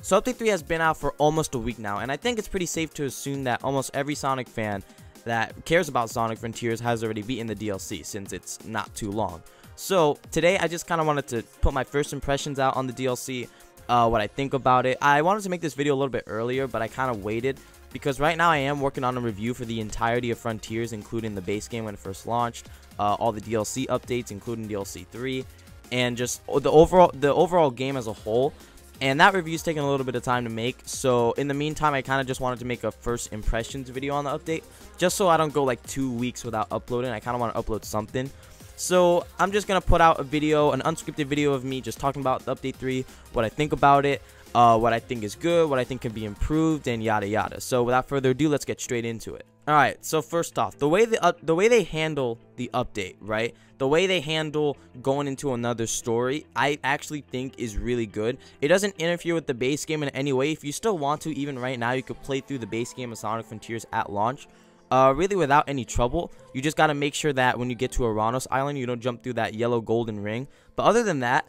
So Update 3 has been out for almost a week now, and I think it's pretty safe to assume that almost every Sonic fan that cares about Sonic Frontiers has already beaten the DLC since it's not too long. So today I just kind of wanted to put my first impressions out on the DLC, what I think about it. I wanted to make this video a little bit earlier, but I kind of waited because right now I am working on a review for the entirety of Frontiers, including the base game when it first launched, all the DLC updates, including DLC 3, and just the overall game as a whole. And that review is taking a little bit of time to make, so in the meantime I kind of just wanted to make a first impressions video on the update, just so I don't go like 2 weeks without uploading. I kind of want to upload something. So I'm just going to put out a video, an unscripted video of me just talking about the Update 3, what I think about it, what I think is good, what I think can be improved, and yada yada. So without further ado, let's get straight into it. Alright, so first off, the way they handle the update, right? The way they handle going into another story, I actually think is really good. It doesn't interfere with the base game in any way. If you still want to, even right now, you could play through the base game of Sonic Frontiers at launch. Really without any trouble. You just got to make sure that when you get to Aranos Island, you don't jump through that yellow golden ring. But other than that,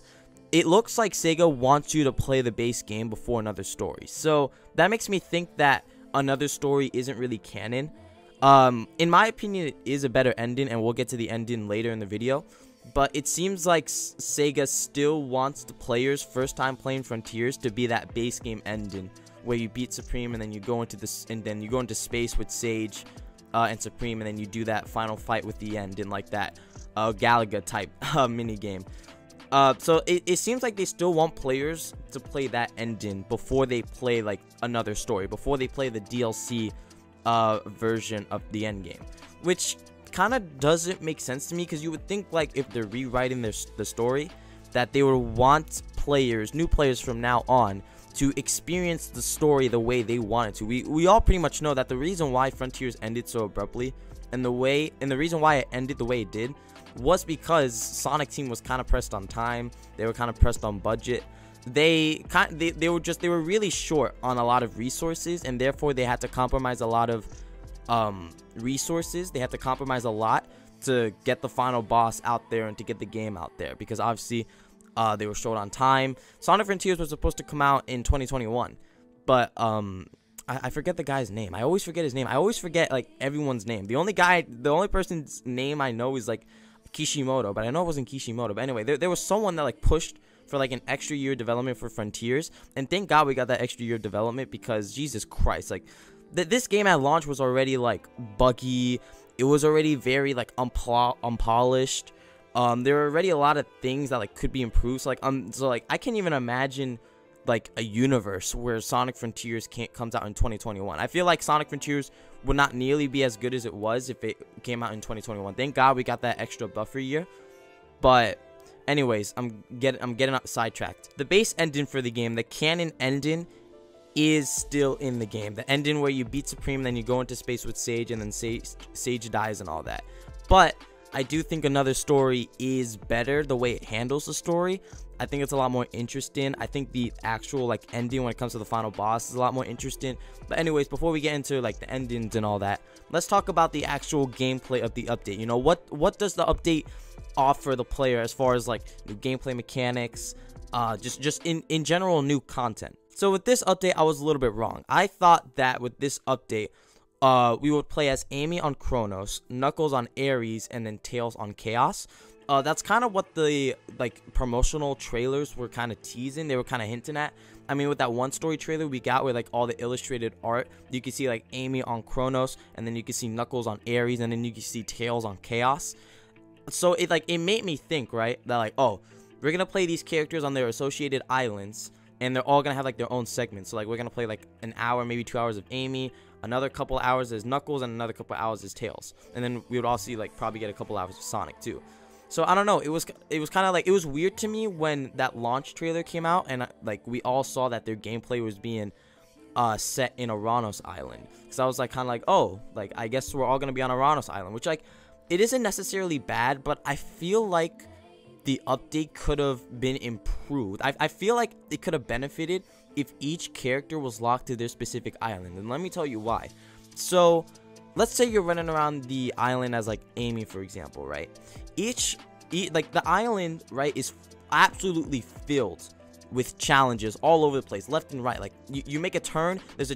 it looks like Sega wants you to play the base game before another story. So that makes me think that another story isn't really canon. In my opinion, it is a better ending, and we'll get to the ending later in the video. But it seems like Sega still wants the players first time playing Frontiers to be that base game ending where you beat Supreme and then you go into this, and then you go into space with Sage and Supreme, and then you do that final fight with the end in like that Galaga type mini game. So it seems like they still want players to play that ending before they play like another story, before they play the DLC version of the end game, which kind of doesn't make sense to me, because you would think like if they're rewriting the story that they would want new players from now on to experience the story the way they wanted to. We all pretty much know that the reason why Frontiers ended so abruptly and the reason why it ended the way it did was because Sonic Team was kind of pressed on time. They were kind of pressed on budget. They were really short on a lot of resources, and therefore they had to compromise a lot of resources. They had to compromise a lot to get the final boss out there and to get the game out there, because obviously they were short on time. Sonic Frontiers was supposed to come out in 2021, but I forget the guy's name. I always forget his name. I always forget like everyone's name. The only person's name I know is like Kishimoto, but I know it wasn't Kishimoto. But anyway, there was someone that like pushed for like an extra year development for Frontiers, and thank God we got that extra year of development, because Jesus Christ, like this game at launch was already like buggy. It was already very like unpolished. There were already a lot of things that like could be improved. So like I can't even imagine like a universe where Sonic Frontiers comes out in 2021. I feel like Sonic Frontiers would not nearly be as good as it was if it came out in 2021. Thank God we got that extra buffer year. But anyways, I'm getting sidetracked. The base ending for the game, the canon ending, is still in the game. The ending where you beat Supreme, then you go into space with Sage, and then Sage dies and all that. But I do think another story is better. The way it handles the story, I think it's a lot more interesting. I think the actual like ending when it comes to the final boss is a lot more interesting. But anyways, before we get into like the endings and all that, let's talk about the actual gameplay of the update. You know, what does the update offer the player as far as like new gameplay mechanics, just in general new content. So with this update, I was a little bit wrong. I thought that with this update, we would play as Amy on Kronos, Knuckles on Ares, and then Tails on Chaos. That's kind of what the like promotional trailers were kind of teasing. They were kind of hinting at. I mean, with that one story trailer we got with like all the illustrated art, you can see like Amy on Kronos, and then you can see Knuckles on Ares, and then you can see Tails on Chaos. So it made me think, right, that like, oh, we're gonna play these characters on their associated islands, and they're all gonna have like their own segments. So like we're gonna play like an hour, maybe 2 hours of Amy, another couple hours as Knuckles, and another couple hours as Tails, and then we would all see like probably get a couple hours of Sonic too. So I don't know, it was kind of like, it was weird to me when that launch trailer came out, and like we all saw that their gameplay was being set in Aranos Island. So I was like kind of like, oh, like I guess we're all gonna be on Aranos Island, which like it isn't necessarily bad, but I feel like the update could have been improved. I feel like it could have benefited if each character was locked to their specific island, and let me tell you why. So let's say you're running around the island as like Amy, for example, right? Like the island, right, is absolutely filled with challenges all over the place, left and right. Like you make a turn, there's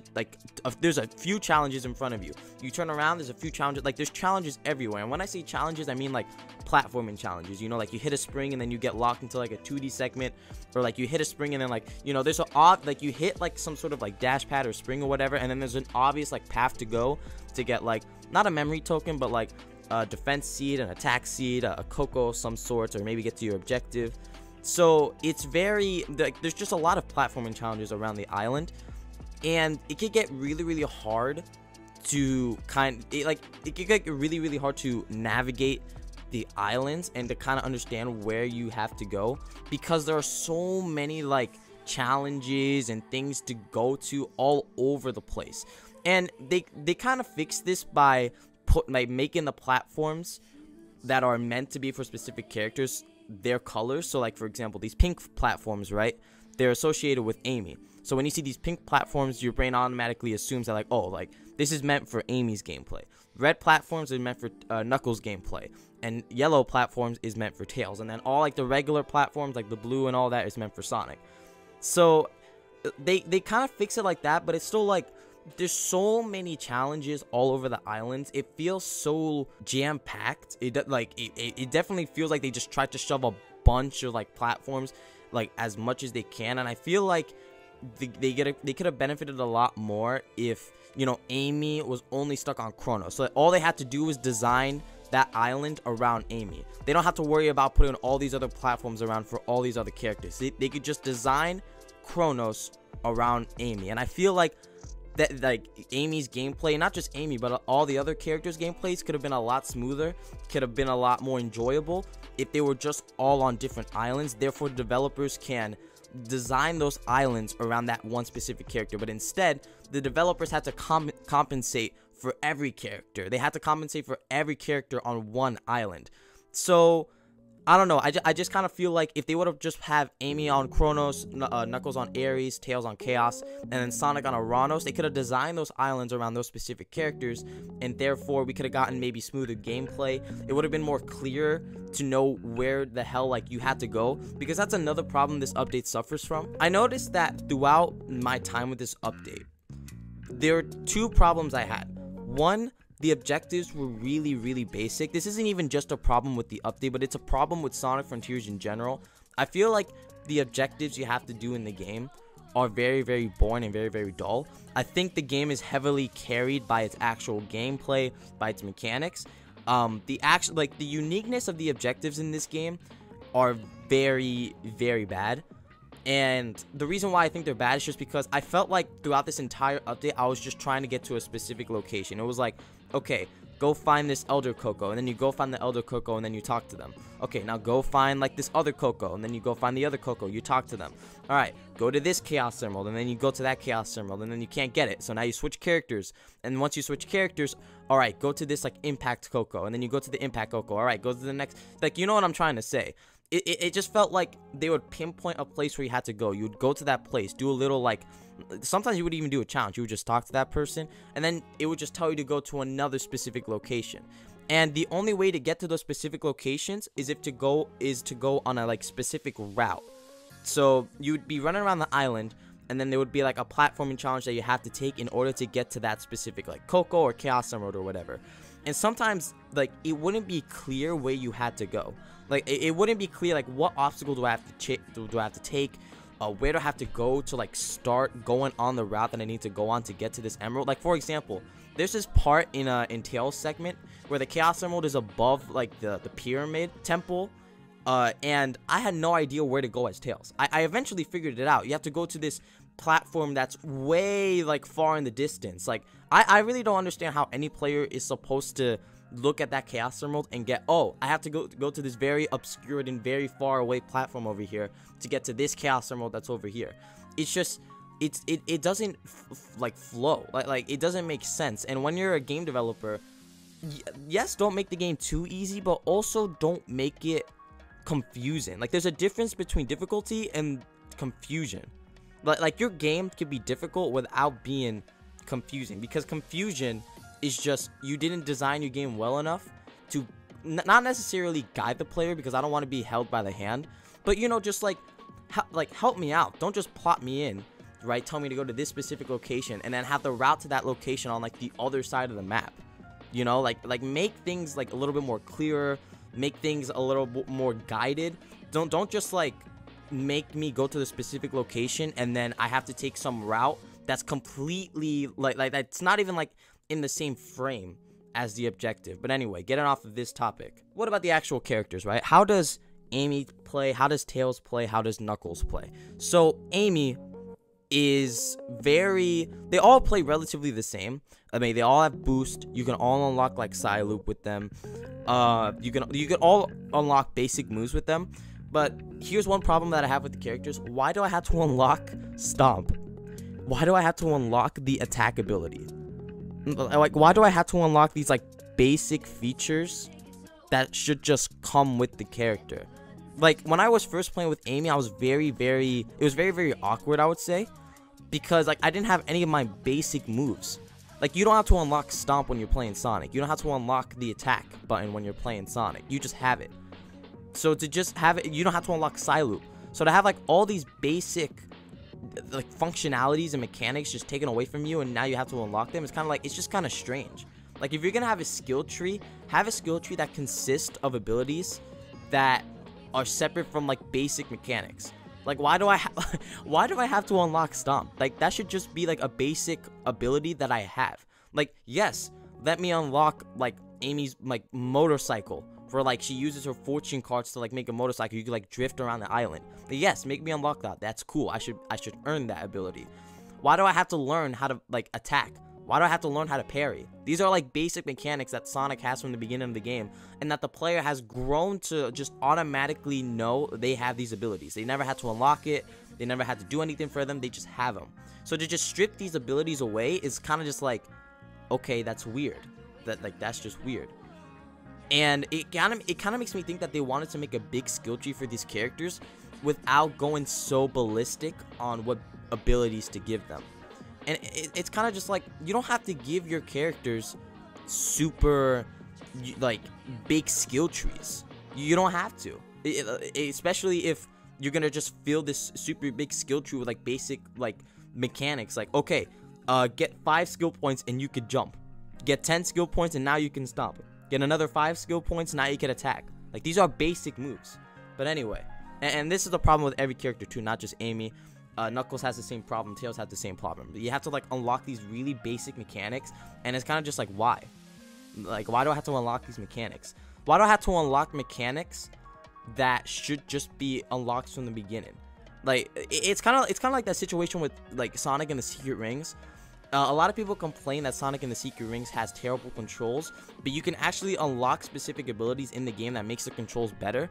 a few challenges in front of you. You turn around, there's a few challenges. Like there's challenges everywhere. And when I say challenges, I mean like platforming challenges. You know, like you hit a spring and then you get locked into like a 2D segment, or like you hit a spring and then like, you know, there's like you hit like some sort of like dash pad or spring or whatever, and then there's an obvious like path to go to get like not a memory token, but like a defense seed, an attack seed, a Coco of some sorts, or maybe get to your objective. So it's very like there's just a lot of platforming challenges around the island, and it could get really hard to it could get really hard to navigate the islands and to kind of understand where you have to go, because there are so many like challenges and things to go to all over the place. And they kind of fix this by making the platforms that are meant to be for specific characters their colors. So like, for example, these pink platforms, right, they're associated with Amy. So when you see these pink platforms, your brain automatically assumes that like, oh, like this is meant for Amy's gameplay. Red platforms are meant for Knuckles gameplay, and yellow platforms is meant for Tails, and then all like the regular platforms like the blue and all that is meant for Sonic. So they kind of fix it like that, but it's still like there's so many challenges all over the islands. It feels so jam-packed. It definitely feels like they just tried to shove a bunch of like platforms like as much as they can, and I feel like they could have benefited a lot more if, you know, Amy was only stuck on Chrono, so that all they had to do was design that island around Amy. They don't have to worry about putting all these other platforms around for all these other characters. They could just design Chronos around Amy, and I feel like that like Amy's gameplay, not just Amy but all the other characters' gameplays, could have been a lot smoother, could have been a lot more enjoyable if they were just all on different islands. Therefore, developers can design those islands around that one specific character, but instead the developers had to compensate for every character. They had to compensate for every character on one island. So I don't know, I just kind of feel like if they would have just have Amy on Chronos, Knuckles on Ares, Tails on Chaos, and then Sonic on Uranos, they could have designed those islands around those specific characters, and therefore we could have gotten maybe smoother gameplay. It would have been more clear to know where the hell like you had to go, because that's another problem this update suffers from. I noticed that throughout my time with this update, there are two problems I had. One, the objectives were really basic. This isn't even just a problem with the update, but it's a problem with Sonic Frontiers in general. I feel like the objectives you have to do in the game are very boring and very dull. I think the game is heavily carried by its actual gameplay, by its mechanics. The uniqueness of the objectives in this game are very bad. And the reason why I think they're bad is just because I felt like throughout this entire update, I was just trying to get to a specific location. It was like, okay, go find this Elder Coco, and then you go find the Elder Coco, and then you talk to them. Okay, now go find like this other Coco, and then you go find the other Coco, you talk to them. Alright, go to this Chaos Emerald, and then you go to that Chaos Emerald, and then you can't get it. So now you switch characters, and once you switch characters, alright, go to this like Impact Coco, and then you go to the Impact Coco. Alright, go to the next, like, you know what I'm trying to say. It just felt like they would pinpoint a place where you had to go. You would go to that place, do a little like, sometimes you would even do a challenge. You would just talk to that person, and then it would just tell you to go to another specific location. And the only way to get to those specific locations is to go on a like specific route. So you would be running around the island, and then there would be like a platforming challenge that you have to take in order to get to that specific like Coco or Chaos Emerald or whatever. And sometimes like it wouldn't be clear where you had to go. Like it wouldn't be clear like what obstacle do I have to take, where do I have to go to like start going on the route that I need to go on to get to this emerald. Like for example, there's this part in Tails segment where the Chaos Emerald is above like the pyramid temple, and I had no idea where to go as Tails. I eventually figured it out. You have to go to this platform that's way like far in the distance. Like I really don't understand how any player is supposed to look at that Chaos Emerald and get, oh, I have to go to this very obscured and very far away platform over here to get to this Chaos Emerald that's over here. It's just it doesn't like flow, like it doesn't make sense. And when you're a game developer, yes, don't make the game too easy, but also don't make it confusing. Like there's a difference between difficulty and confusion. Like your game could be difficult without being confusing, because confusion is just you didn't design your game well enough to not necessarily guide the player, because I don't want to be held by the hand, but you know, just like like help me out. Don't just plot me in, right? Tell me to go to this specific location and then have the route to that location on like the other side of the map. You know, like make things like a little bit more clearer, make things a little bit more guided. Don't just like make me go to the specific location and then I have to take some route that's completely like that's not even like in the same frame as the objective. But anyway, getting off of this topic, what about the actual characters, right? How does Amy play? How does Tails play? How does Knuckles play? So Amy is they all play relatively the same. I mean, they all have boost. You can all unlock like Psyloop with them. You can all unlock basic moves with them. But here's one problem that I have with the characters. Why do I have to unlock Stomp? Why do I have to unlock the attack ability? Like, why do I have to unlock these like basic features that should just come with the character? Like, when I was first playing with Amy, I was it was very awkward, I would say, because like I didn't have any of my basic moves. Like, you don't have to unlock Stomp when you're playing Sonic. You don't have to unlock the attack button when you're playing Sonic. You just have it. So to just have it, you don't have to unlock Psyloop. So to have like all these basic like functionalities and mechanics just taken away from you and now you have to unlock them, it's kind of like, it's just kind of strange. Like, if you're gonna have a skill tree, have a skill tree that consists of abilities that are separate from like basic mechanics. Like, why do I have to unlock Stomp? Like, that should just be like a basic ability that I have. Like, yes, let me unlock like Amy's like motorcycle, for like she uses her fortune cards to like make a motorcycle. You can like drift around the island. But yes, make me unlock that. That's cool. I should earn that ability. Why do I have to learn how to like attack? Why do I have to learn how to parry? These are like basic mechanics that Sonic has from the beginning of the game, and that the player has grown to just automatically know they have these abilities. They never had to unlock it. They never had to do anything for them. They just have them. So to just strip these abilities away is kind of just like, okay, that's weird. That's just weird. And it kind of makes me think that they wanted to make a big skill tree for these characters without going so ballistic on what abilities to give them. And it's kind of just like, you don't have to give your characters super like big skill trees. You don't have to, especially if you're gonna just fill this super big skill tree with like basic like mechanics. Like, okay, get 5 skill points and you could jump. Get 10 skill points and now you can stop. Get another 5 skill points, now you can attack. Like, these are basic moves. But anyway, and this is the problem with every character too, not just Amy. Knuckles has the same problem, Tails has the same problem. You have to like unlock these really basic mechanics, and it's kind of just like, why? Like, why do I have to unlock these mechanics? Why do I have to unlock mechanics that should just be unlocked from the beginning? Like, it's kind of like that situation with like Sonic and the Secret Rings. A lot of people complain that Sonic and the Secret Rings has terrible controls, but you can actually unlock specific abilities in the game that makes the controls better.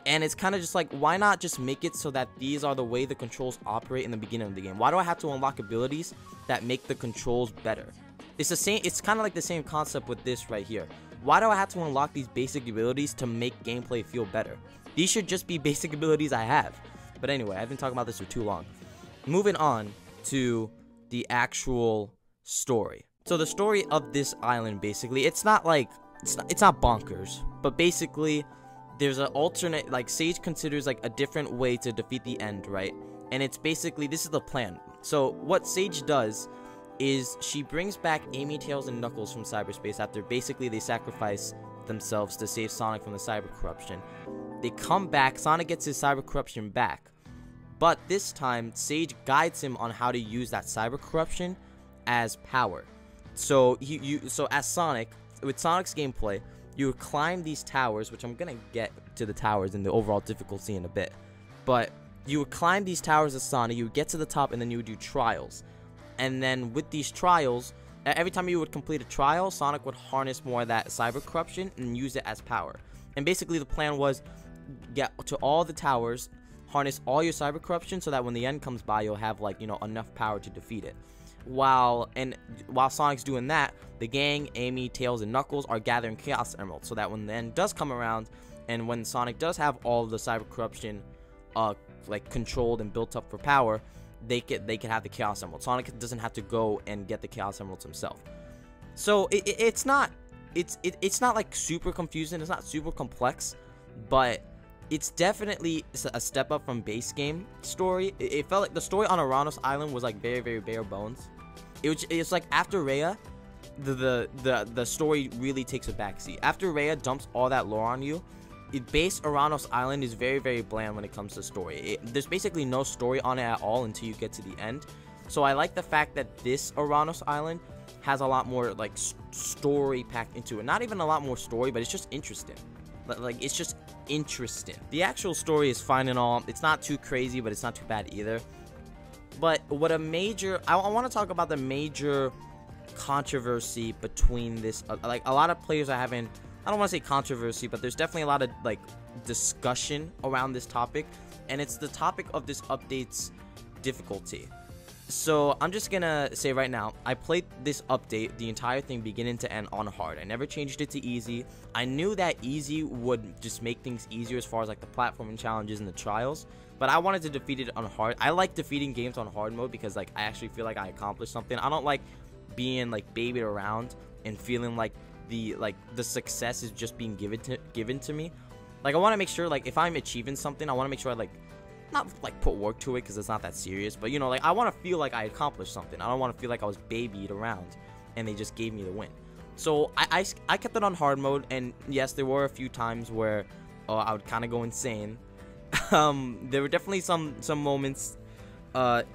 And it's kind of just like, why not just make it so that these are the way the controls operate in the beginning of the game? Why do I have to unlock abilities that make the controls better? It's the same. It's kind of like the same concept with this right here. Why do I have to unlock these basic abilities to make gameplay feel better? These should just be basic abilities I have. But anyway, I've been talking about this for too long. Moving on to the actual story. So the story of this island, basically, it's not bonkers, but basically there's an alternate, like, Sage considers like a different way to defeat the end, right? And it's basically, this is the plan. So what Sage does is she brings back Amy, Tails, and Knuckles from cyberspace after basically they sacrifice themselves to save Sonic from the cyber corruption. They come back, Sonic gets his cyber corruption back, but this time Sage guides him on how to use that cyber corruption as power. So so as Sonic, with Sonic's gameplay, you would climb these towers, which I'm gonna get to the towers and the overall difficulty in a bit, but you would climb these towers as Sonic, you would get to the top, and then you would do trials. And then with these trials, every time you would complete a trial, Sonic would harness more of that cyber corruption and use it as power. And basically the plan was get to all the towers, harness all your cyber corruption so that when the end comes by, you'll have, like, you know, enough power to defeat it. While Sonic's doing that, the gang, Amy, Tails, and Knuckles are gathering Chaos Emeralds so that when the end does come around and when Sonic does have all of the cyber corruption like controlled and built up for power, they can have the Chaos Emerald. Sonic doesn't have to go and get the Chaos Emeralds himself. So it's not like super confusing, it's not super complex, but it's definitely a step up from base game story. It felt like the story on Aranos Island was like very, very bare bones. It's like after Rhea, the story really takes a backseat. After Rhea dumps all that lore on you, base Aranos Island is very, very bland when it comes to story. There's basically no story on it at all until you get to the end. So I like the fact that this Aranos Island has a lot more like story packed into it. Not even a lot more story, but it's just interesting. Like, it's just interesting. The actual story is fine and all. It's not too crazy, but it's not too bad either. But what a major... I want to talk about the major controversy between this... like, a lot of players are having... I don't want to say controversy, but there's definitely a lot of, like, discussion around this topic. And it's the topic of this update's difficulty. So, I'm just gonna say right now, I played this update, the entire thing beginning to end on hard. I never changed it to easy. I knew that easy would just make things easier as far as like the platforming challenges and the trials, but I wanted to defeat it on hard. I like defeating games on hard mode because like I actually feel like I accomplished something. I don't like being like babied around and feeling like the success is just being given to me. Like, I want to make sure, like, if I'm achieving something, I want to make sure I like not like put work to it because it's not that serious, but you know, like, I want to feel like I accomplished something. I don't want to feel like I was babied around and they just gave me the win. So I kept it on hard mode, and yes, there were a few times where I would kind of go insane. There were definitely some moments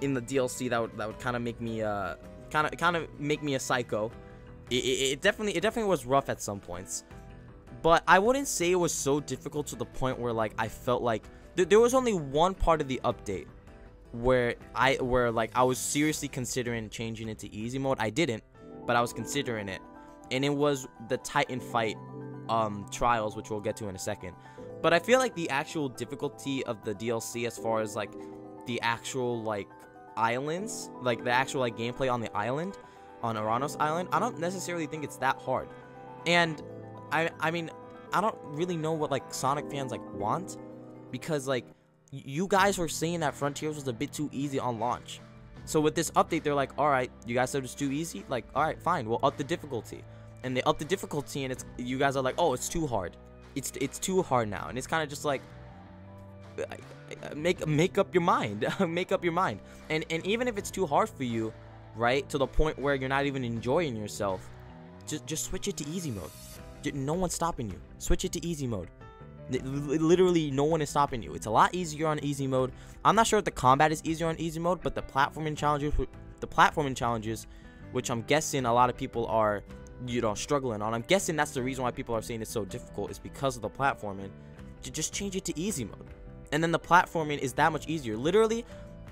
in the DLC that would kind of make me make me a psycho. It definitely was rough at some points, but I wouldn't say it was so difficult to the point where like I felt like there was only one part of the update where I was seriously considering changing it to easy mode. I didn't, but I was considering it, and it was the Titan fight trials, which we'll get to in a second. But I feel like the actual difficulty of the DLC, as far as like the actual like islands, like the actual like gameplay on the island, on Aranos Island, I don't necessarily think it's that hard. And I mean, I don't really know what like Sonic fans like want, because like you guys were saying that Frontiers was a bit too easy on launch. So with this update, they're like, all right, you guys said it's too easy, like, all right, fine, we'll up the difficulty. And they up the difficulty, and you guys are like, oh, it's too hard. It's too hard now. And it's kind of just like, make up your mind. Make up your mind. And even if it's too hard for you, right, to the point where you're not even enjoying yourself, just switch it to easy mode. No one's stopping you. Switch it to easy mode. Literally, no one is stopping you. It's a lot easier on easy mode. I'm not sure if the combat is easier on easy mode, but the platforming challenges, which I'm guessing a lot of people are, you know, struggling on. I'm guessing that's the reason why people are saying it's so difficult, is because of the platforming. Just change it to easy mode, and then the platforming is that much easier. Literally,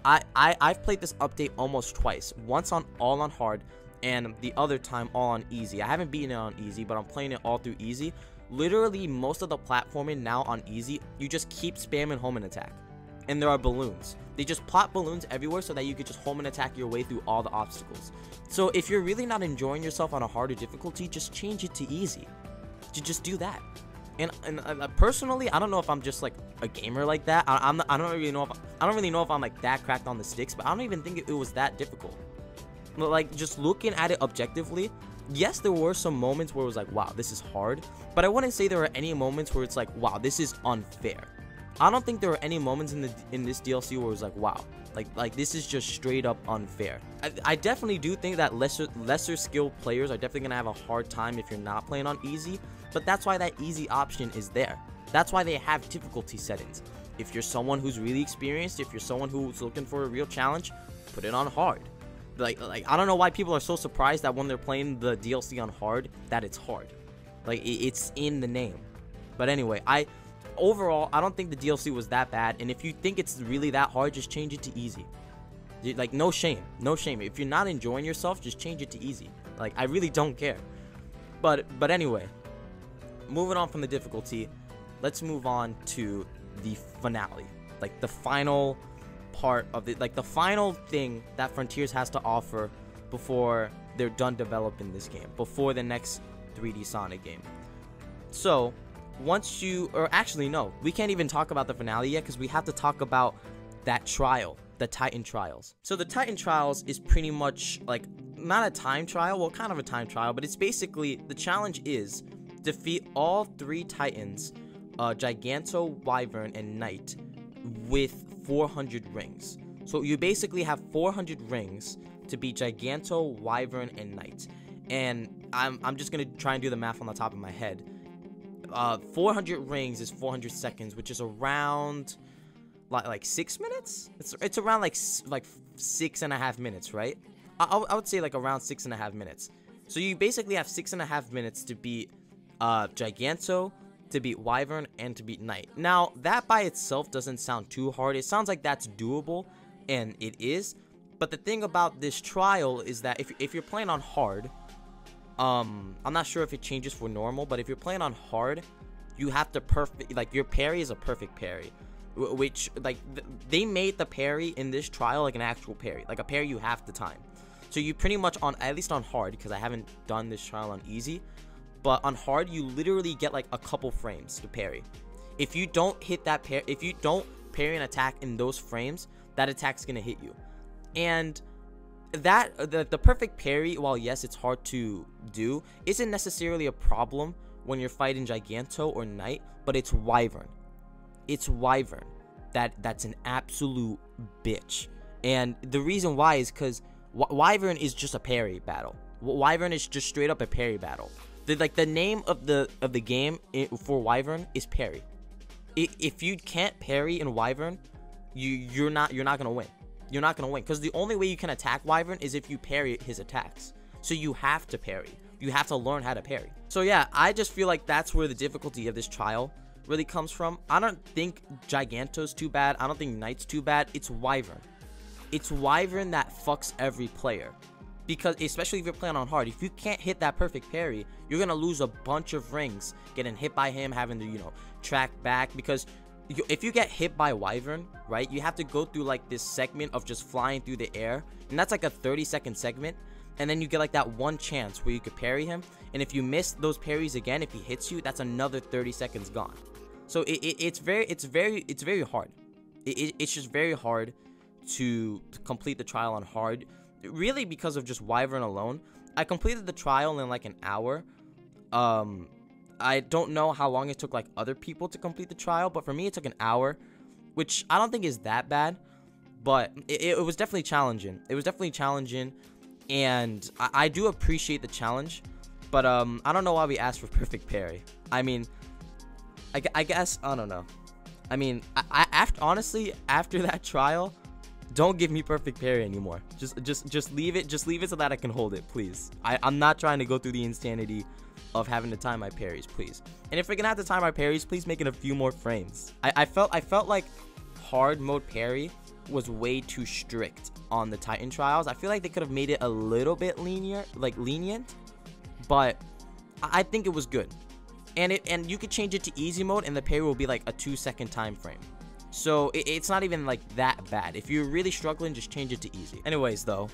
I've played this update almost twice. Once all on hard, and the other time all on easy. I haven't beaten it on easy, but I'm playing it all through easy. Literally, most of the platforming now on easy, you just keep spamming home and attack, and there are balloons. They just plot balloons everywhere so that you could just home and attack your way through all the obstacles. So if you're really not enjoying yourself on a harder difficulty, just change it to easy. Just do that. And personally, I don't know if I'm just like a gamer like that. I don't really know if I'm like that cracked on the sticks, but I don't even think it was that difficult. Like, just looking at it objectively, yes, there were some moments where it was like, wow, this is hard, but I wouldn't say there were any moments where it's like, wow, this is unfair. I don't think there were any moments in this DLC where it was like, wow, like this is just straight up unfair. I definitely do think that lesser skilled players are definitely gonna have a hard time if you're not playing on easy, but that's why that easy option is there. That's why they have difficulty settings. If you're someone who's really experienced, if you're someone who's looking for a real challenge, put it on hard. Like I don't know why people are so surprised that when they're playing the DLC on hard, that it's hard. Like, it's in the name. But anyway, overall, I don't think the DLC was that bad, and if you think it's really that hard, just change it to easy. Like, no shame. If you're not enjoying yourself, just change it to easy. Like, I really don't care. But anyway, moving on from the difficulty, let's move on to the finale. Like, the final part of it, like the final thing that Frontiers has to offer before they're done developing this game, before the next 3D Sonic game. So once actually no, we can't even talk about the finale yet, because we have to talk about that trial, the Titan Trials. So the Titan Trials is pretty much like, not a time trial, well, kind of a time trial, but it's basically, the challenge is defeat all 3 Titans Giganto, Wyvern, and Knight with 400 rings. So you basically have 400 rings to beat Giganto, Wyvern, and Knight. And I'm just gonna try and do the math on the top of my head. 400 rings is 400 seconds, which is around like 6 minutes. It's around like 6.5 minutes, right? I would say like around 6.5 minutes. So you basically have 6.5 minutes to beat Giganto, to beat Wyvern, and to beat Knight. Now that by itself doesn't sound too hard. It sounds like that's doable, and it is. But the thing about this trial is that if you're playing on hard, I'm not sure if it changes for normal, but if you're playing on hard, you have to like your parry is a perfect parry, which like they made the parry in this trial like an actual parry, like a parry you have to time. So you pretty much at least on hard, because I haven't done this trial on easy, but on hard you literally get like a couple frames to parry. If you don't hit that if you don't parry an attack in those frames, that attack's gonna hit you. And that the perfect parry, while yes it's hard to do, isn't necessarily a problem when you're fighting Giganto or Knight, but it's Wyvern. It's Wyvern that's an absolute bitch. And the reason why is because Wyvern is just a parry battle. Wyvern is just straight up a parry battle. The name of the game for Wyvern is parry. If you can't parry in Wyvern, you're not gonna win. You're not gonna win, because the only way you can attack Wyvern is if you parry his attacks. So you have to parry. You have to learn how to parry. So yeah, I just feel like that's where the difficulty of this trial really comes from. I don't think Giganto's too bad. I don't think Knight's too bad. It's Wyvern. It's Wyvern that fucks every player. Because especially if you're playing on hard, if you can't hit that perfect parry, you're gonna lose a bunch of rings getting hit by him, having to, track back. Because if you get hit by Wyvern, right, you have to go through like this segment of just flying through the air, and that's like a 30-second segment. And then you get like that one chance where you could parry him, and if you miss those parries again, if he hits you, that's another 30 seconds gone. So it's very hard. It's just very hard to complete the trial on hard, really, because of just Wyvern alone. I completed the trial in like an hour. I don't know how long it took like other people to complete the trial, but for me it took an hour, which I don't think is that bad, but it was definitely challenging. It was definitely challenging, and I do appreciate the challenge, but I don't know why we asked for perfect parry. I mean, I guess, I don't know. I mean, honestly, after that trial, don't give me perfect parry anymore. Just leave it. Just leave it so that I can hold it, please. I'm not trying to go through the insanity of having to time my parries, please. And if we're gonna have to time our parries, please make it a few more frames. I felt like hard mode parry was way too strict on the Titan trials. I feel like they could have made it a little bit lenient, but I think it was good. And you could change it to easy mode, and the parry will be like a 2-second time frame. So it's not even like that bad. If you're really struggling, just change it to easy. Anyways, though,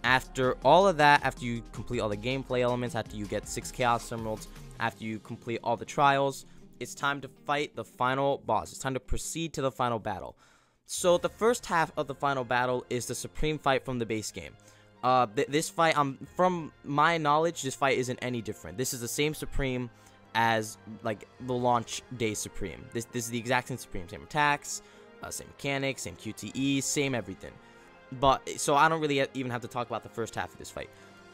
after all of that, after you complete all the gameplay elements, after you get 6 Chaos Emeralds, after you complete all the trials, it's time to fight the final boss. It's time to proceed to the final battle. So the first half of the final battle is the Supreme fight from the base game. This fight, from my knowledge, this fight isn't any different. This is the same Supreme as like the launch day Supreme. This is the exact same Supreme, same attacks, same mechanics, same QTE, same everything. But so I don't really even have to talk about the first half of this fight.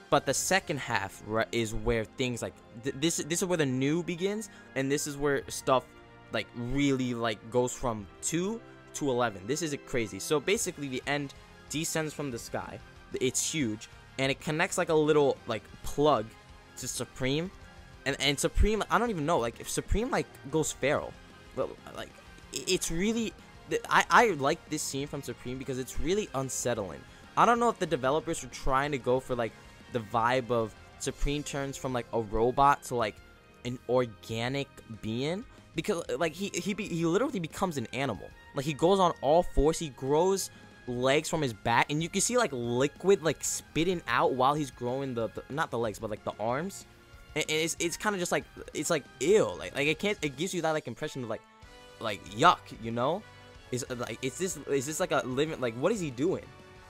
But the second half is where things like this is where the new begins, and this is where stuff like really like goes from 2 to 11. This is crazy. So basically the end descends from the sky. It's huge, and it connects like a little like plug to Supreme. And Supreme, I don't even know, like, if Supreme, like, goes feral, but, like, it's really, I like this scene from Supreme because it's really unsettling. I don't know if the developers were trying to go for, like, the vibe of Supreme turns from, like, a robot to, like, an organic being, because, like, he literally becomes an animal. Like, he goes on all fours, he grows legs from his back, and you can see, like, liquid, like, spitting out while he's growing not the legs, but, like, the arms. It's kind of just like, it's like ew, like it gives you that like impression of like yuck, you know? Is this like a living, like, what is he doing,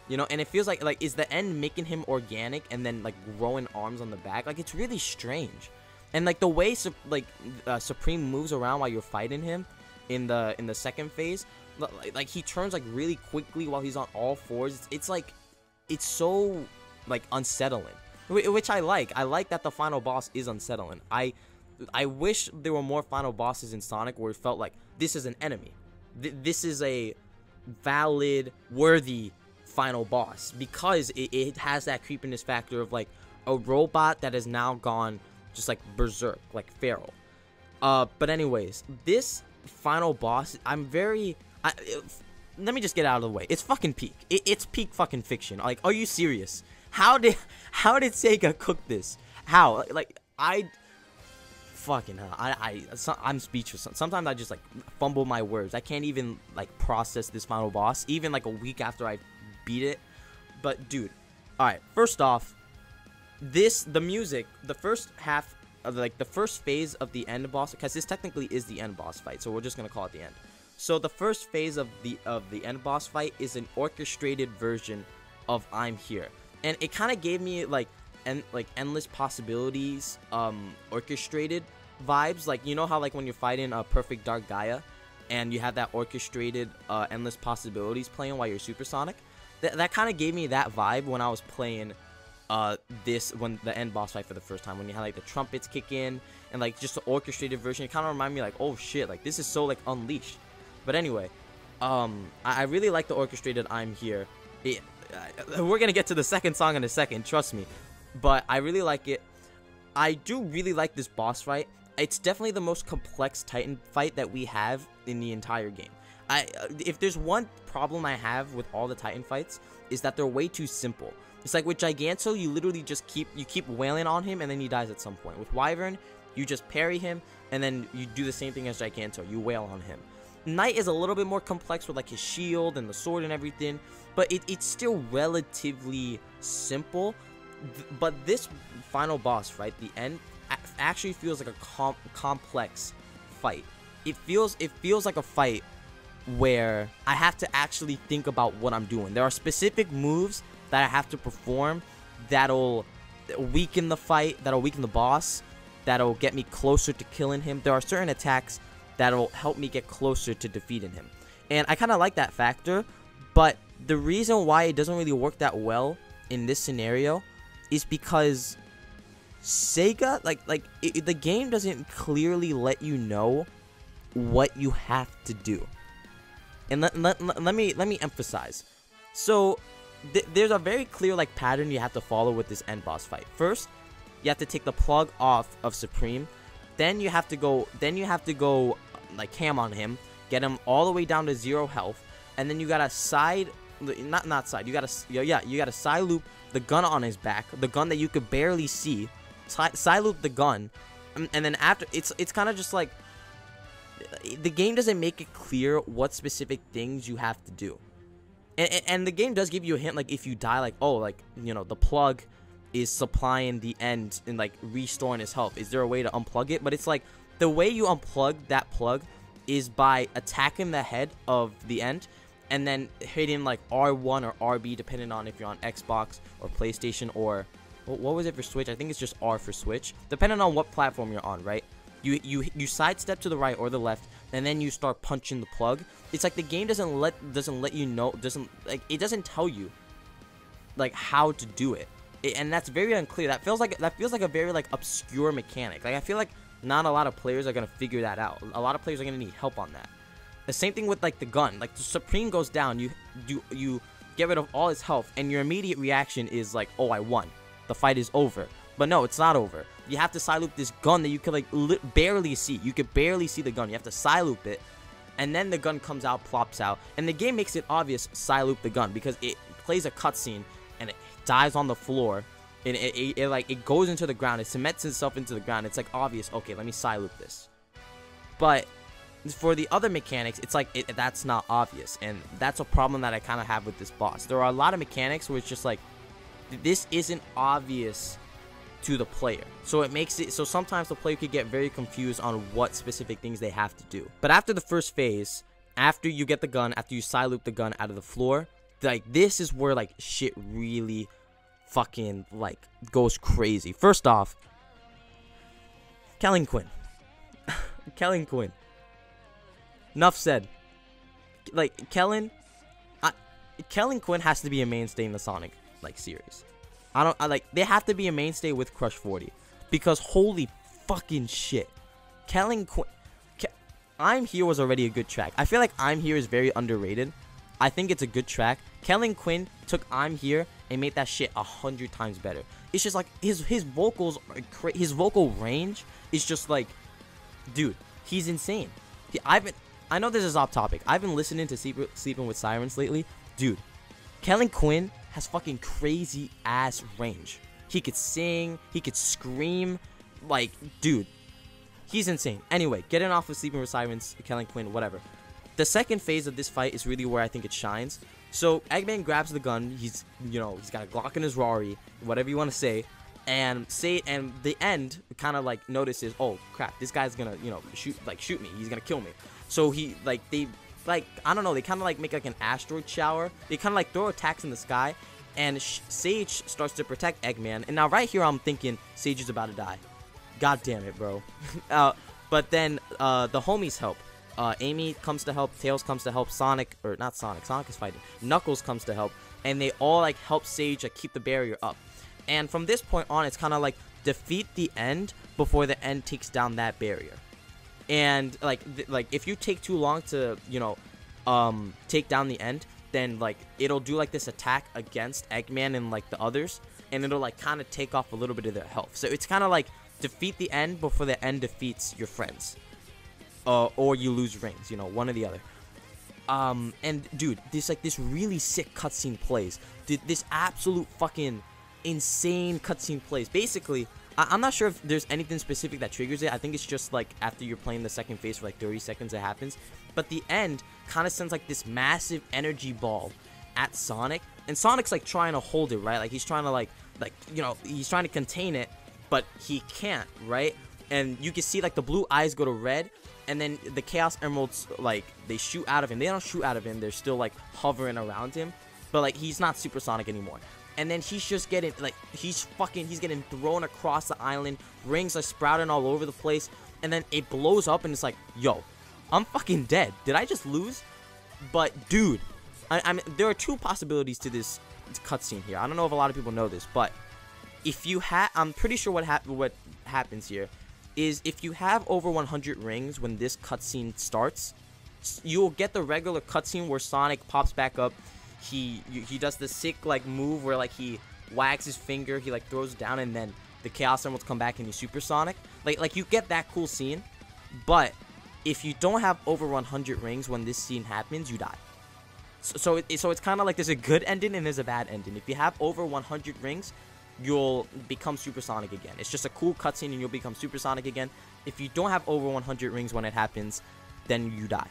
you know? And it feels like is the end making him organic and then like growing arms on the back? Like, it's really strange. And like the way Supreme moves around while you're fighting him in the second phase, like he turns like really quickly while he's on all fours. It's like, it's so like unsettling, which I like. I like that the final boss is unsettling. I wish there were more final bosses in Sonic where it felt like this is an enemy. This is a valid, worthy final boss, because it has that creepiness factor of like a robot that has now gone just like berserk, like feral. But anyways, this final boss, let me just get out of the way. It's fucking peak. It's peak fucking fiction. Like, are you serious? How did Sega cook this? How? Like, fucking hell. I'm speechless. Sometimes I just like fumble my words. I can't even like process this final boss, even like a week after I beat it. But dude, all right. First off, the music, the first half of like the first phase of the end boss, because this technically is the end boss fight, so we're just gonna call it the end. So the first phase of the end boss fight is an orchestrated version of I'm Here, and it kind of gave me like Endless Possibilities orchestrated vibes. Like, you know how like when you're fighting a Perfect Dark Gaia and you have that orchestrated Endless Possibilities playing while you're Supersonic, that kind of gave me that vibe when I was playing when the end boss fight for the first time, when you had like the trumpets kick in and like just the orchestrated version. It kind of reminded me like, oh shit, like this is so like unleashed. But anyway, I really like the orchestrated I'm Here. We're gonna get to the second song in a second, trust me. But I really like it. I do really like this boss fight. It's definitely the most complex Titan fight that we have in the entire game. If there's one problem I have with all the Titan fights, is that they're way too simple. It's like with Giganto, you literally just keep wailing on him and then he dies at some point. With Wyvern, you just parry him and then you do the same thing as Giganto. You wail on him. Knight is a little bit more complex with like his shield and the sword and everything, but it's still relatively simple. But this final boss, right, the end, actually feels like a complex fight. It feels like a fight where I have to actually think about what I'm doing. There are specific moves that I have to perform that'll weaken the fight, that'll weaken the boss, that'll get me closer to killing him. There are certain attacks that'll help me get closer to defeating him. And I kind of like that factor, but the reason why it doesn't really work that well in this scenario is because Sega, the game doesn't clearly let you know what you have to do. And let me emphasize. So there's a very clear like pattern you have to follow with this end boss fight. First, you have to take the plug off of Supreme. Then you have to go like ham on him, get him all the way down to 0 health, and then you gotta you gotta side loop the gun on his back, the gun that you could barely see, side loop the gun, and then after it's kind of just like the game doesn't make it clear what specific things you have to do, and the game does give you a hint, like if you die, like, oh, like, you know, the plug is supplying the end and like restoring his health. Is there a way to unplug it? But it's like the way you unplug that plug is by attacking the head of the end and then hitting like R1 or RB, depending on if you're on Xbox or PlayStation, or what was it for Switch? I think it's just R for Switch, depending on what platform you're on, right? You sidestep to the right or the left, and then you start punching the plug. It's like the game doesn't let you know, it doesn't tell you like how to do it. And that's very unclear. That feels like a very like obscure mechanic. Like, I feel like not a lot of players are gonna figure that out. A lot of players are gonna need help on that. The same thing with like the gun. Like the Supreme goes down, you get rid of all his health, and your immediate reaction is like, oh, I won, the fight is over. But no, it's not over. You have to side loop this gun that you can like barely see. You can barely see the gun. You have to side loop it, and then the gun comes out, plops out, and the game makes it obvious side loop the gun because it plays a cutscene and it dies on the floor, and it goes into the ground. It cements itself into the ground. It's like obvious. Okay, let me side loop this. But for the other mechanics, it's like that's not obvious, and that's a problem that I kind of have with this boss. There are a lot of mechanics where it's just like this isn't obvious to the player, so it makes it so sometimes the player could get very confused on what specific things they have to do. But after the first phase, after you get the gun, after you side loop the gun out of the floor, like this is where like shit really fucking like goes crazy. First off, Kellen Quinn. Kellen Quinn. Enough said. Like, Kellen Quinn has to be a mainstay in the Sonic, like, series. They have to be a mainstay with Crush 40. Because holy fucking shit. Kellen Quinn. I'm Here was already a good track. I feel like I'm Here is very underrated. I think it's a good track. Kellen Quinn took I'm Here and made that shit 100 times better. It's just like his vocals, his vocal range is just like, dude, he's insane. I know this is off topic. I've been listening to Sleeping with Sirens lately. Dude, Kellen Quinn has fucking crazy ass range. He could sing, he could scream, like, dude, he's insane. Anyway, getting off of Sleeping with Sirens, Kellen Quinn, whatever. The second phase of this fight is really where I think it shines. So Eggman grabs the gun. He's got a Glock in his Rari, whatever you want to say, and the end kind of like notices, oh crap, this guy's gonna shoot me. He's gonna kill me. So I don't know, they kind of like make like an asteroid shower. They kind of like throw attacks in the sky, and Sage starts to protect Eggman. And now right here I'm thinking Sage is about to die. God damn it, bro. But then the homies help. Amy comes to help, Tails comes to help, Sonic is fighting, Knuckles comes to help, and they all like help Sage like keep the barrier up. And from this point on, it's kind of like defeat the end before the end takes down that barrier. And like if you take too long to take down the end, then like it'll do like this attack against Eggman and like the others, and it'll like kind of take off a little bit of their health. So it's kind of like defeat the end before the end defeats your friends. Or you lose rings, one or the other. And dude, this really sick cutscene plays. Dude, this absolute fucking insane cutscene plays. Basically, I'm not sure if there's anything specific that triggers it. I think it's just like after you're playing the second phase for like 30 seconds it happens. But the end kind of sends like this massive energy ball at Sonic. And Sonic's like trying to hold it, right? Like he's trying to he's trying to contain it, but he can't, right? And you can see like the blue eyes go to red. And then the Chaos Emeralds, like, they shoot out of him. They don't shoot out of him. They're still, like, hovering around him. But, like, he's not Supersonic anymore. And then he's just getting, like, he's getting thrown across the island. Rings are sprouting all over the place. And then it blows up and it's like, yo, I'm fucking dead. Did I just lose? But, dude, there are two possibilities to this cutscene here. I don't know if a lot of people know this. But if you I'm pretty sure what happens here is if you have over 100 rings when this cutscene starts, you'll get the regular cutscene where Sonic pops back up. He does the sick like move where like he wags his finger, he like throws it down, and then the Chaos Emeralds come back and he's Supersonic. Like you get that cool scene, but if you don't have over 100 rings when this scene happens, you die. So it's kind of like there's a good ending and there's a bad ending. If you have over 100 rings, you'll become Supersonic again. It's just a cool cutscene and you'll become Supersonic again. If you don't have over 100 rings when it happens, then you die.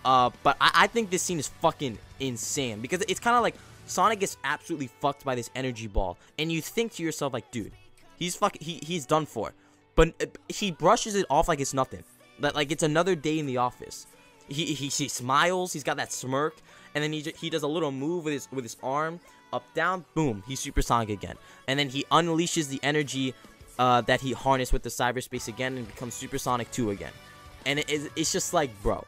But I think this scene is fucking insane because it's kind of like Sonic gets absolutely fucked by this energy ball, and you think to yourself like, dude, he's done for. But he brushes it off like it's nothing. Like it's another day in the office. He smiles. He's got that smirk, and then he does a little move with his arm. Up, down, boom, he's Supersonic again. And then he unleashes the energy that he harnessed with the cyberspace again and becomes Supersonic 2 again. And it's just like, bro,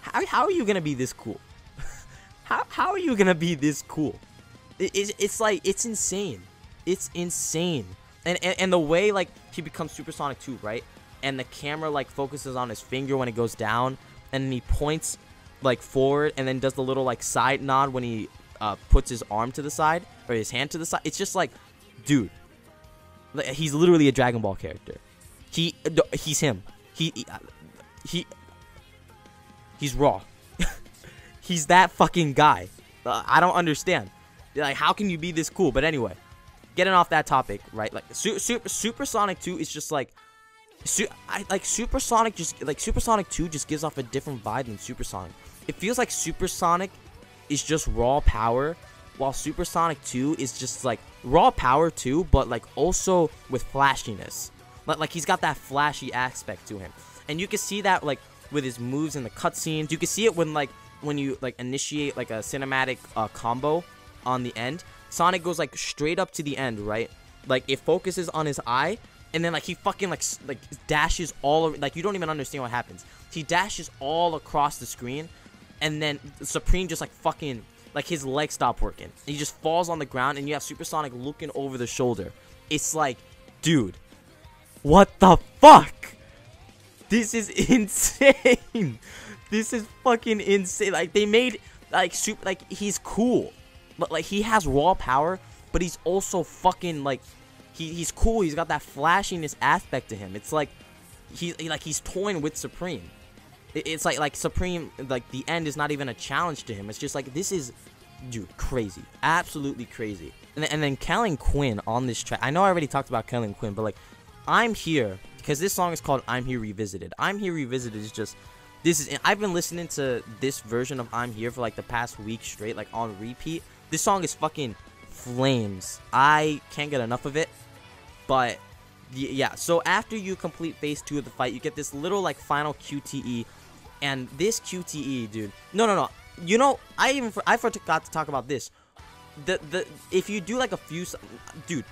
how are you going to be this cool? how are you going to be this cool? It's like, it's insane. It's insane. And the way, like, he becomes Supersonic 2, right? And the camera, like, focuses on his finger when it goes down. And then he points, like, forward and then does the little, like, side nod when he puts his arm to the side or his hand to the side. It's just like, dude, he's literally a Dragon Ball character. He's him. He's raw. He's that fucking guy. I don't understand. Like, how can you be this cool? But anyway, getting off that topic, right? Like, Supersonic 2 is just like, Supersonic 2 just gives off a different vibe than Supersonic. It feels like Supersonic is just raw power, while Supersonic 2 is just like raw power too, but like also with flashiness. Like he's got that flashy aspect to him, and you can see that like with his moves in the cutscenes. You can see it when you like initiate like a cinematic combo on the end. Sonic goes like straight up to the end, right? Like it focuses on his eye, and then like he fucking like dashes all over, like you don't even understand what happens. He dashes all across the screen, and then Supreme just like fucking like his legs stop working. He just falls on the ground, and you have Supersonic looking over the shoulder. It's like, dude, what the fuck? This is insane. This is fucking insane. Like they made like he's cool, but like he has raw power, but he's also fucking like he's cool. He's got that flashiness aspect to him. It's like he's toying with Supreme. It's like Supreme, like the end is not even a challenge to him. It's just like, this is, dude, crazy, absolutely crazy. And then Kellin Quinn on this track. I know I already talked about Kellin Quinn, but like I'm Here, because this song is called I'm Here Revisited. I'm Here Revisited is just, I've been listening to this version of I'm Here for like the past week straight, like on repeat. This song is fucking flames. I can't get enough of it. But yeah, so after you complete phase 2 of the fight, you get this little like final QTE, and this QTE, dude. No. You know, I forgot to talk about this. If you do like a few, dude,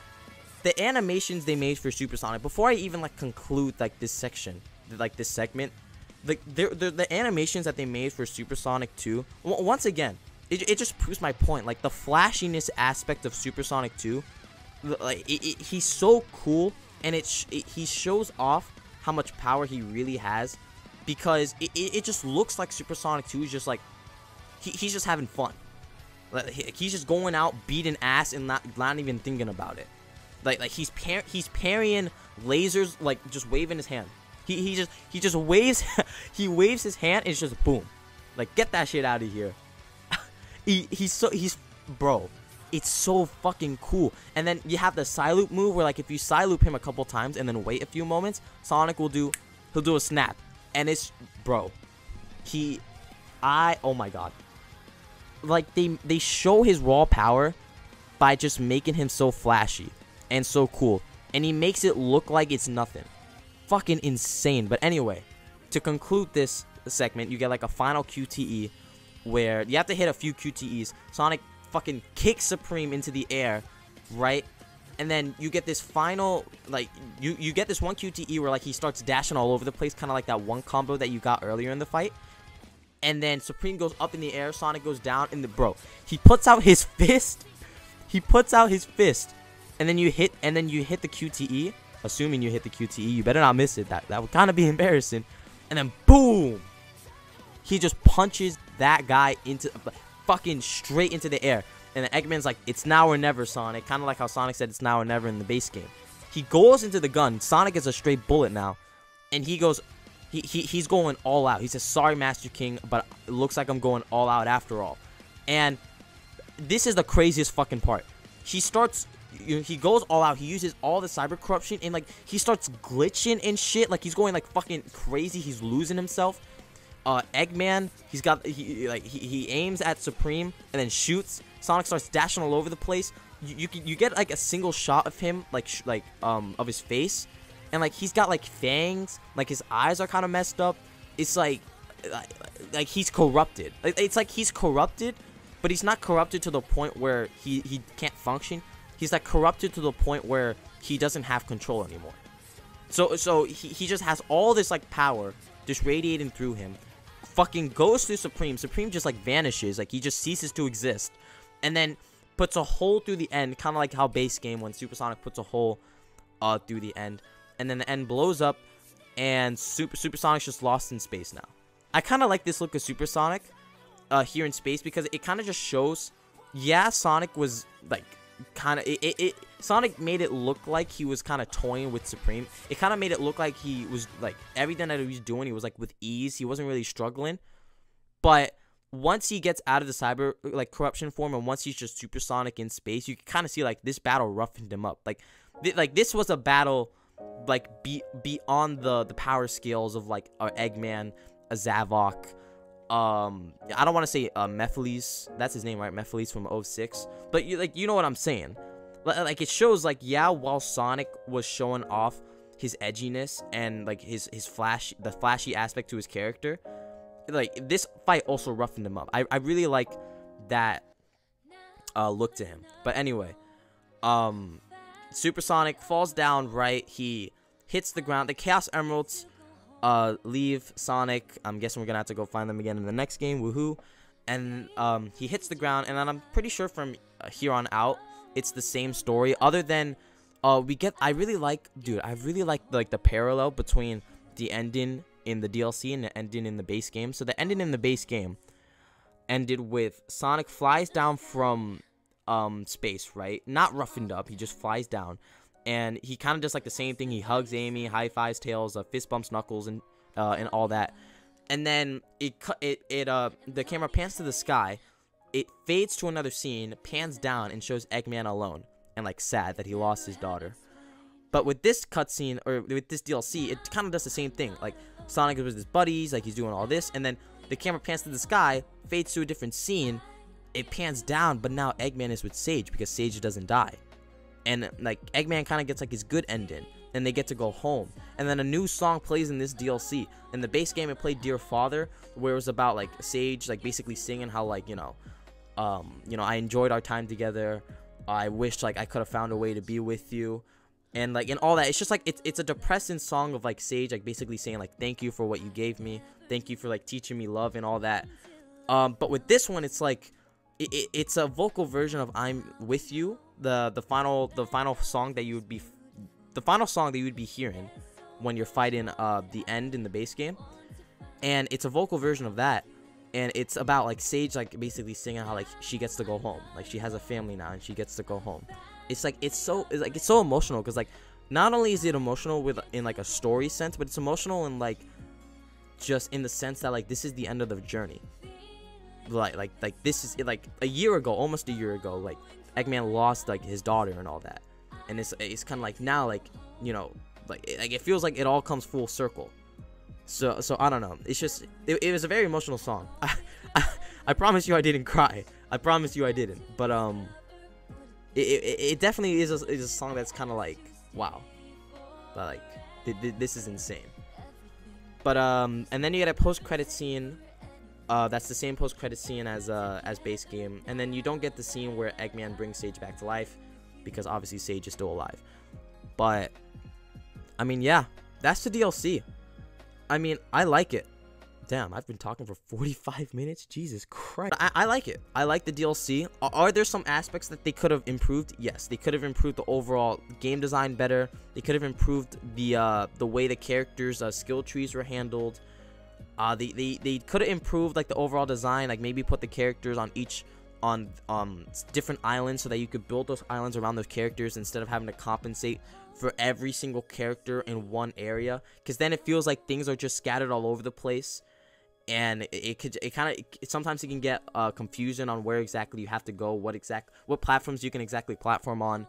the animations they made for Supersonic, before I even like conclude like this section, like this segment, the animations that they made for Supersonic 2, once again, it just proves my point. Like the flashiness aspect of Supersonic 2, like he's so cool, and he shows off how much power he really has, because it just looks like Supersonic 2 is just like he's just having fun. Like he's just going out beating ass and not even thinking about it. Like he's parrying lasers, like just waving his hand. He just waves he waves his hand, and it's just boom. Like, get that shit out of here. he's bro, it's so fucking cool. And then you have the Psyloop move, where like if you Psyloop him a couple times and then wait a few moments, Sonic he'll do a snap. And it's, bro, oh my god. Like they show his raw power by just making him so flashy and so cool, and he makes it look like it's nothing. Fucking insane. But anyway, to conclude this segment, you get like a final QTE where you have to hit a few QTEs. Sonic fucking kicks Supreme into the air, right? And then you get this final, like, you get this one QTE where like he starts dashing all over the place, kind of like that one combo that you got earlier in the fight. And then Supreme goes up in the air, Sonic goes down, and bro, he puts out his fist. He puts out his fist, and then you hit the QTE. Assuming you hit the QTE, you better not miss it. That would kind of be embarrassing. And then boom, he just punches that guy into fucking straight into the air. And then Eggman's like, "It's now or never, Sonic." Kind of like how Sonic said it's now or never in the base game. He goes into the gun. Sonic is a straight bullet now, and he goes. He's going all out. He says, "Sorry, Master King, but it looks like I'm going all out after all." And this is the craziest fucking part. He goes all out. He uses all the cyber corruption, and like he starts glitching and shit. Like he's going like fucking crazy. He's losing himself. Eggman, he aims at Supreme and then shoots. Sonic starts dashing all over the place. You get like a single shot of him, of his face. And like he's got like fangs, like his eyes are kind of messed up. It's like he's corrupted. It's like he's corrupted, but he's not corrupted to the point where he can't function. He's like corrupted to the point where he doesn't have control anymore. So he just has all this like power just radiating through him. Fucking goes through Supreme. Supreme just like vanishes, like he just ceases to exist, and then puts a hole through the end, kind of like how base game when Supersonic puts a hole through the end. And then the end blows up, and Supersonic's just lost in space now. I kind of like this look of Supersonic here in space, because it kind of just shows, yeah, Sonic was like kind of Sonic made it look like he was kind of toying with Supreme. It kind of made it look like he was like everything that he was doing, he was like with ease. He wasn't really struggling. But once he gets out of the cyber like corruption form, and once he's just Supersonic in space, you can kind of see like this battle roughened him up. Like this was a battle like beyond the power scales of like Eggman, a Zavok, I don't want to say Mephiles, that's his name, right? Mephiles from 06, but you know what I'm saying. Like it shows like, yeah, while Sonic was showing off his edginess and like his the flashy aspect to his character, like this fight also roughened him up. I really like that look to him. But anyway, Supersonic falls down, right? He hits the ground. The Chaos Emeralds leave Sonic. I'm guessing we're gonna have to go find them again in the next game. Woohoo! And he hits the ground, and then I'm pretty sure from here on out, it's the same story. Other than I really like the parallel between the ending in the DLC and the ending in the base game. So the ending in the base game ended with Sonic flies down from space, right? Not roughened up. He just flies down, and he kind of does like the same thing. He hugs Amy, high fives Tails, fist bumps Knuckles, and all that. And then the camera pans to the sky. It fades to another scene, pans down, and shows Eggman alone and like sad that he lost his daughter. But with this cutscene, or with this DLC, it kind of does the same thing. Like Sonic is with his buddies, like he's doing all this, and then the camera pans to the sky, fades to a different scene. It pans down, but now Eggman is with Sage because Sage doesn't die. And like Eggman kind of gets like his good ending, and they get to go home. And then a new song plays in this DLC. In the base game, it played Dear Father, where it was about like Sage like basically singing how like I enjoyed our time together. I wish like I could have found a way to be with you, and like and all that. It's just like it's a depressing song of like Sage like basically saying like thank you for what you gave me, thank you for like teaching me love and all that. But with this one, it's like it's a vocal version of I'm With You, the final song that you would be hearing when you're fighting the end in the base game. And it's a vocal version of that, and it's about like Sage like basically singing how like she gets to go home, like she has a family now and she gets to go home. It's so emotional, because like not only is it emotional in like a story sense, but it's emotional in like just in the sense that like this is the end of the journey. Like this is like almost a year ago, like Eggman lost like his daughter and all that, and it's kind of like now like like it feels like it all comes full circle. So I don't know. It's just it was a very emotional song. I promise you I didn't cry. I promise you I didn't. But it definitely is a song that's kind of like wow. But like this is insane. But and then you get a post-credit scene. That's the same post-credit scene as base game, and then you don't get the scene where Eggman brings Sage back to life, because obviously Sage is still alive. But I mean, yeah, that's the DLC. I mean, I like it. Damn, I've been talking for 45 minutes. Jesus Christ. I like it. I like the DLC. Are there some aspects that they could have improved? Yes, they could have improved the overall game design better. They could have improved the way the characters' skill trees were handled. They could have improved like the overall design, like maybe put the characters on different islands so that you could build those islands around those characters instead of having to compensate for every single character in one area, because then it feels like things are just scattered all over the place, and sometimes it can get confusion on where exactly you have to go, what platforms you can exactly platform on.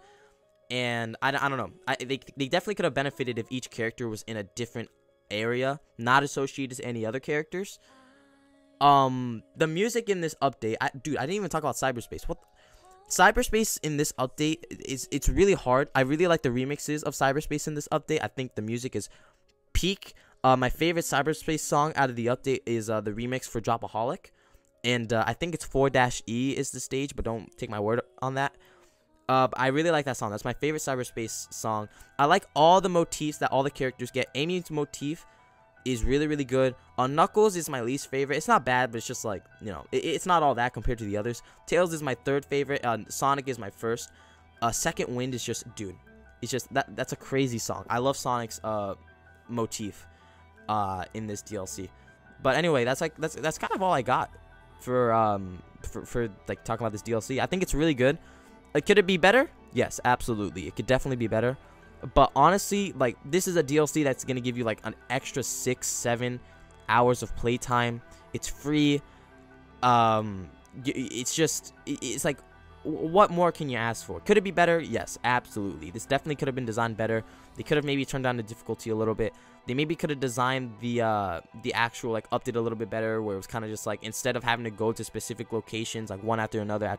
And I don't know, they definitely could have benefited if each character was in a different area, not associated to any other characters. The music in this update, I didn't even talk about Cyberspace. Cyberspace in this update it's really hard. I really like the remixes of Cyberspace in this update. I think the music is peak. My favorite Cyberspace song out of the update is the remix for Dropaholic, and I think it's 4-E is the stage, but don't take my word on that. I really like that song. That's my favorite Cyberspace song. I like all the motifs that all the characters get. Amy's motif is really, really good. Knuckles is my least favorite. It's not bad, but it's just like, it's not all that compared to the others. Tails is my third favorite. Sonic is my first. Second Wind is just, dude, it's just, that's a crazy song. I love Sonic's motif in this DLC. But anyway, that's kind of all I got for like talking about this DLC. I think it's really good. Could it be better? Yes, absolutely. It could definitely be better. But honestly, like, this is a DLC that's going to give you like an extra 6-7 hours of playtime. It's free. It's like, what more can you ask for? Could it be better? Yes, absolutely. This definitely could have been designed better. They could have maybe turned down the difficulty a little bit. They maybe could have designed the actual like update a little bit better, where it was kind of just like, instead of having to go to specific locations like one after another,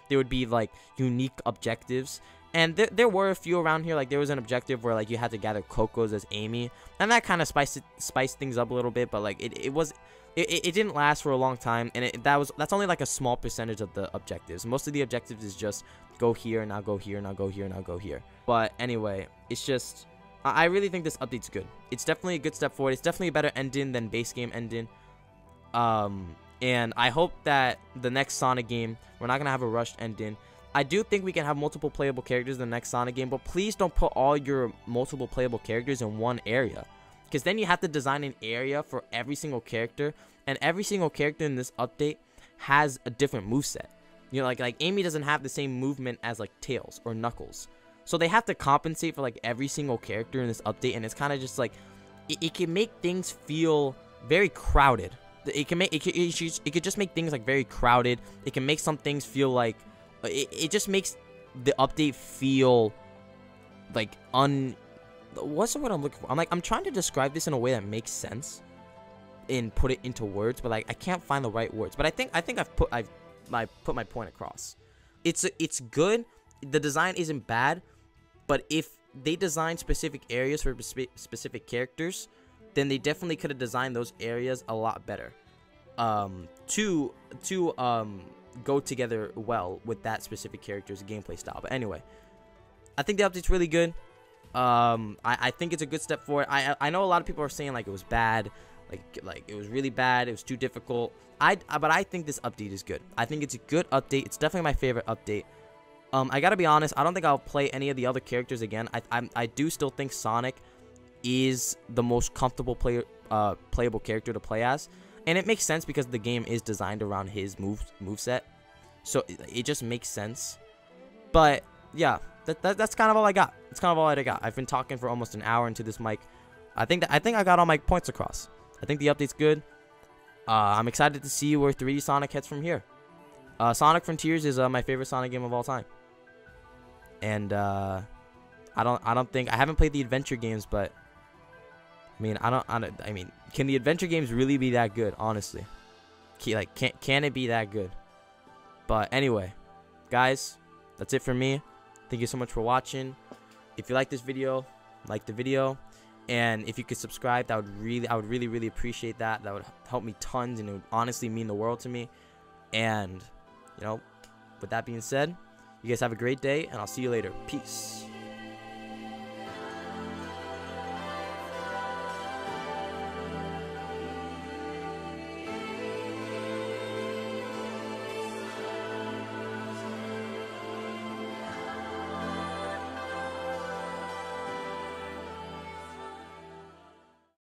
there would be like unique objectives. And there were a few around here. Like there was an objective where like you had to gather Cocos as Amy, and that kind of spiced things up a little bit. But like it didn't last for a long time, and that's only like a small percentage of the objectives. Most of the objectives is just go here, now go here, now go here, now go here. But anyway, it's just I really think this update's good. It's definitely a good step forward. It's definitely a better ending than base game ending. And I hope that the next Sonic game, we're not gonna have a rushed ending. I do think we can have multiple playable characters in the next Sonic game, but please don't put all your multiple playable characters in one area, because then you have to design an area for every single character, and every single character in this update has a different moveset. You know, like Amy doesn't have the same movement as like Tails or Knuckles, so they have to compensate for like every single character in this update, and it's kind of just like it can make things feel very crowded. It could just make things like very crowded. It can make some things feel like it just makes the update feel like what's the word I'm looking for? I'm trying to describe this in a way that makes sense and put it into words, but like I can't find the right words. But I think I've put my point across. It's good. The design isn't bad, but if they design specific areas for specific characters, then they definitely could have designed those areas a lot better. To go together well with that specific character's gameplay style. But anyway, I think the update's really good. I think it's a good step forward. I know a lot of people are saying like it was bad, like it was really bad, it was too difficult. But I think this update is good. I think it's a good update. It's definitely my favorite update. I gotta be honest, I don't think I'll play any of the other characters again. I do still think Sonic is the most comfortable playable character to play as. And it makes sense because the game is designed around his moveset. So it just makes sense. But yeah, that's kind of all I got. That's kind of all I got. I've been talking for almost an hour into this mic. I think I got all my points across. I think the update's good. I'm excited to see where 3D Sonic heads from here. Sonic Frontiers is my favorite Sonic game of all time. And I haven't played the adventure games, but I mean, can the adventure games really be that good, honestly? Can it be that good? But anyway, guys, that's it for me. Thank you so much for watching. If you like this video, like the video, and if you could subscribe, I would really appreciate that. That would help me tons, and it would honestly mean the world to me. And, you know, with that being said, you guys have a great day, and I'll see you later. Peace.